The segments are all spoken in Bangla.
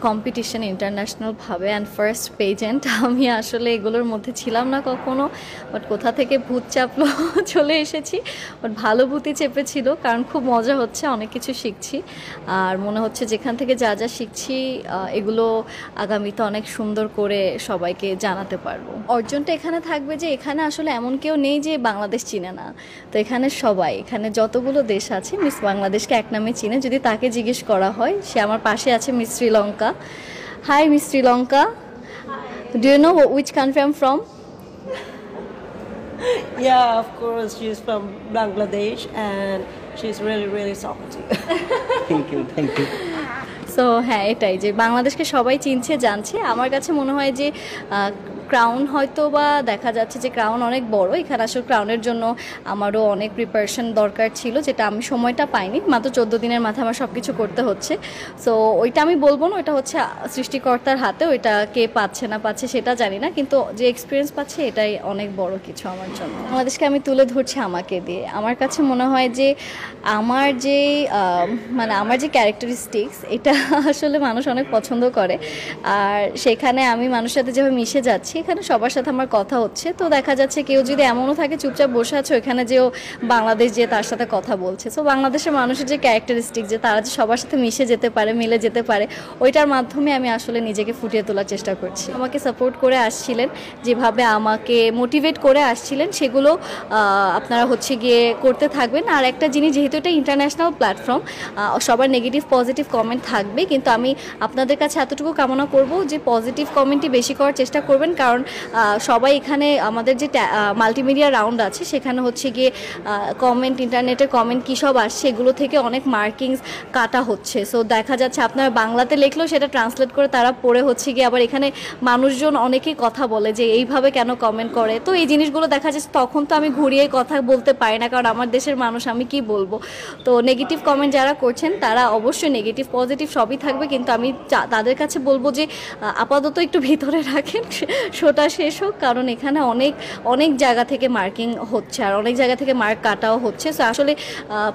কম্পিটিশন ইন্টারন্যাশনালভাবে অ্যান্ড ফার্স্ট পেজেন্ট আমি আসলে এগুলোর মধ্যে ছিলাম না কখনো, বাট কোথা থেকে ভূত চাপলো চলে এসেছি। বাট ভালো ভূতই চেপেছিল, কারণ খুব মজা হচ্ছে, অনেক কিছু শিখছি। আর মনে হচ্ছে যেখান থেকে যা যা শিখছি এগুলো আগামীতে অনেক সুন্দর করে সবাইকে জানাতে পারবো। অর্জনটা এখানে থাকবে যে এখানে আসলে এমন কেউ নেই যে বাংলাদেশ চিনে না। তো এখানে সবাই, এখানে যতগুলো দেশ আছে মিস বাংলাদেশকে এক নামে চিনে। যদি তাকে জিজ্ঞেস করা হয়, সে আমার পাশে আছে miss Sri Lanka. Hi miss Sri Lanka, do you know which country I'm from? Yeah, of course, she's from Bangladesh and she's really, really salty. Thank you, thank you. So হ্যাঁ, এটাই যে বাংলাদেশকে সবাই চিনছে, জানছে। আমার কাছে মনে হয় যে ক্রাউন হয়তো বা দেখা যাচ্ছে যে ক্রাউন অনেক বড়, এখানে আসলে ক্রাউনের জন্য আমারও অনেক প্রিপারেশন দরকার ছিল, যেটা আমি সময়টা পাইনি। মাত্র 14 দিনের মাথায় আমার সব কিছু করতে হচ্ছে। সো ওইটা আমি বলবো না, ওইটা হচ্ছে সৃষ্টিকর্তার হাতে, ওইটা কে পাচ্ছে না পাচ্ছে সেটা জানি না, কিন্তু যে এক্সপিরিয়েন্স পাচ্ছে এটাই অনেক বড় কিছু আমার জন্য। বাংলাদেশকে আমি তুলে ধরছি আমাকে দিয়ে। আমার কাছে মনে হয় যে আমার যে মানে আমার যে ক্যারেক্টারিস্টিক্স, এটা আসলে মানুষ অনেক পছন্দ করে। আর সেখানে আমি মানুষের সাথে যেভাবে মিশে যাচ্ছি, এখানে সবার সাথে আমার কথা হচ্ছে, তো দেখা যাচ্ছে কেউ যদি এমনও থাকে চুপচাপ বসে আছে, ওইখানে যেও বাংলাদেশ যে তার সাথে কথা বলছে। সো বাংলাদেশের মানুষের যে ক্যারেক্টারিস্টিক, যে তারা যে সবার সাথে মিশে যেতে পারে, মিলে যেতে পারে, ওইটার মাধ্যমে আমি আসলে নিজেকে ফুটিয়ে তোলার চেষ্টা করছি। আমাকে সাপোর্ট করে আসছিলেন, যেভাবে আমাকে মোটিভেট করে আসছিলেন, সেগুলো আপনারা হচ্ছে গিয়ে করতে থাকবেন। আর একটা জিনিস, যেহেতু এটা ইন্টারন্যাশনাল প্ল্যাটফর্ম, সবার নেগেটিভ পজিটিভ কমেন্ট থাকবে, কিন্তু আমি আপনাদের কাছে এতটুকু কামনা করব যে পজিটিভ কমেন্টই বেশি করার চেষ্টা করবেন। কারণ সবাই এখানে আমাদের যে মাল্টিমিডিয়া রাউন্ড আছে, সেখানে হচ্ছে গিয়ে কমেন্ট, ইন্টারনেটে কমেন্ট কী সব আসছে, এগুলো থেকে অনেক মার্কিংস কাটা হচ্ছে। সো দেখা যাচ্ছে আপনারা বাংলাতে লিখলেও সেটা ট্রান্সলেট করে তারা পড়ে হচ্ছে গিয়ে আবার এখানে মানুষজন অনেকেই কথা বলে যে এইভাবে কেন কমেন্ট করে। তো এই জিনিসগুলো দেখা যাচ্ছে, তখন তো আমি ঘুরিয়ে কথা বলতে পারি না, কারণ আমার দেশের মানুষ, আমি কি বলবো। তো নেগেটিভ কমেন্ট যারা করছেন তারা অবশ্যই নেগেটিভ পজিটিভ সবই থাকবে, কিন্তু আমি তাদের কাছে বলবো যে আপাতত একটু ভিতরে রাখেন, শোটা শেষ হোক, কারণ এখানে অনেক অনেক জায়গা থেকে মার্কিং হচ্ছে আর অনেক জায়গা থেকে মার্ক কাটাও হচ্ছে। সো আসলে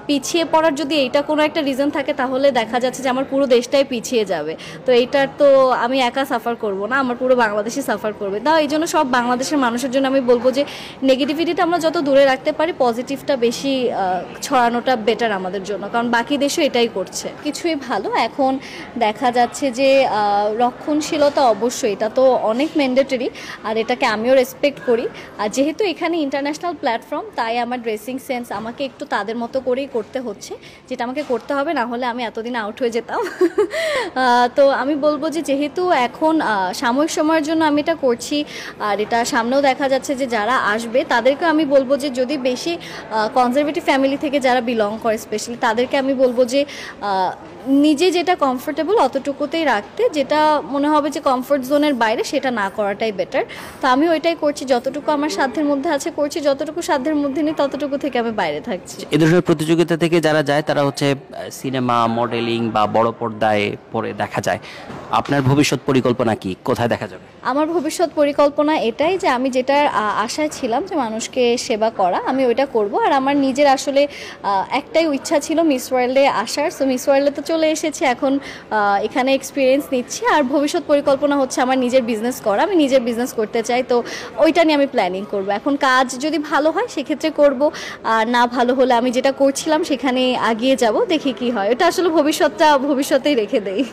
পিছিয়ে পড়ার যদি এইটা কোনো একটা রিজন থাকে, তাহলে দেখা যাচ্ছে যে আমার পুরো দেশটাই পিছিয়ে যাবে। তো এইটার তো আমি একা সাফার করব না, আমার পুরো বাংলাদেশই সাফার করবে। তাও এই জন্য সব বাংলাদেশের মানুষের জন্য আমি বলবো যে নেগেটিভিটিটা আমরা যত দূরে রাখতে পারি, পজিটিভটা বেশি ছড়ানোটা বেটার আমাদের জন্য, কারণ বাকি দেশও এটাই করছে। কিছুই ভালো। এখন দেখা যাচ্ছে যে রক্ষণশীলতা অবশ্যই, এটা তো অনেক ম্যান্ডেটরি, আর এটাকে আমিও রেসপেক্ট করি। আর যেহেতু এখানে ইন্টারন্যাশনাল প্ল্যাটফর্ম, তাই আমার ড্রেসিং সেন্স আমাকে একটু তাদের মতো করেই করতে হচ্ছে, যেটা আমাকে করতে হবে, না হলে আমি এতদিন আউট হয়ে যেতাম। তো আমি বলবো যে যেহেতু এখন সাময়িক সময়ের জন্য আমি এটা করছি, আর এটা সামনেও দেখা যাচ্ছে যে যারা আসবে তাদেরকে আমি বলবো যে যদি বেশি কনজারভেটিভ ফ্যামিলি থেকে যারা বিলং করে স্পেশালি, তাদেরকে আমি বলবো যে নিজে যেটা কমফোর্টেবল অতটুকুতেই রাখতে, যেটা মনে হবে যে কমফোর্ট জোনের বাইরে সেটা না করাটাই বেটার। তো আমি ওইটাই করছি, যতটুকু আমার সাধ্যের মধ্যে আছে করছি, যতটুকু সাধ্যের মধ্যে নেই ততটুকু থেকে আমি বাইরে থাকছি। এ ধরনের প্রতিযোগিতা থেকে যারা যায় তারা হচ্ছে সিনেমা, মডেলিং বা বড় পর্দায় পরে দেখা যায়। আপনার ভবিষ্যৎ পরিকল্পনা কি, কোথায় দেখা যাবে? আমার ভবিষ্যৎ পরিকল্পনা এটাই যে আমি যেটার আশায় ছিলাম যে মানুষকে সেবা করা, আমি ওইটা করব। আর আমার নিজের আসলে একটাই ইচ্ছা ছিল মিস ওয়ার্ল্ডে আসার। সো মিস ওয়ার্ল্ডে তো চলে এসেছি, এখন এখানে এক্সপিরিয়েন্স নিচ্ছি। আর ভবিষ্যৎ পরিকল্পনা হচ্ছে আমার নিজের বিজনেস করা, আমি নিজের বিজনেস করতে চাই, তো ওইটা নিয়ে আমি প্ল্যানিং করব। এখন কাজ যদি ভালো হয় সেক্ষেত্রে করব, আর না ভালো হলে আমি যেটা করছিলাম সেখানে আগিয়ে যাব, দেখি কি হয়। এটা আসলে ভবিষ্যৎটা ভবিষ্যতেই রেখে দেই।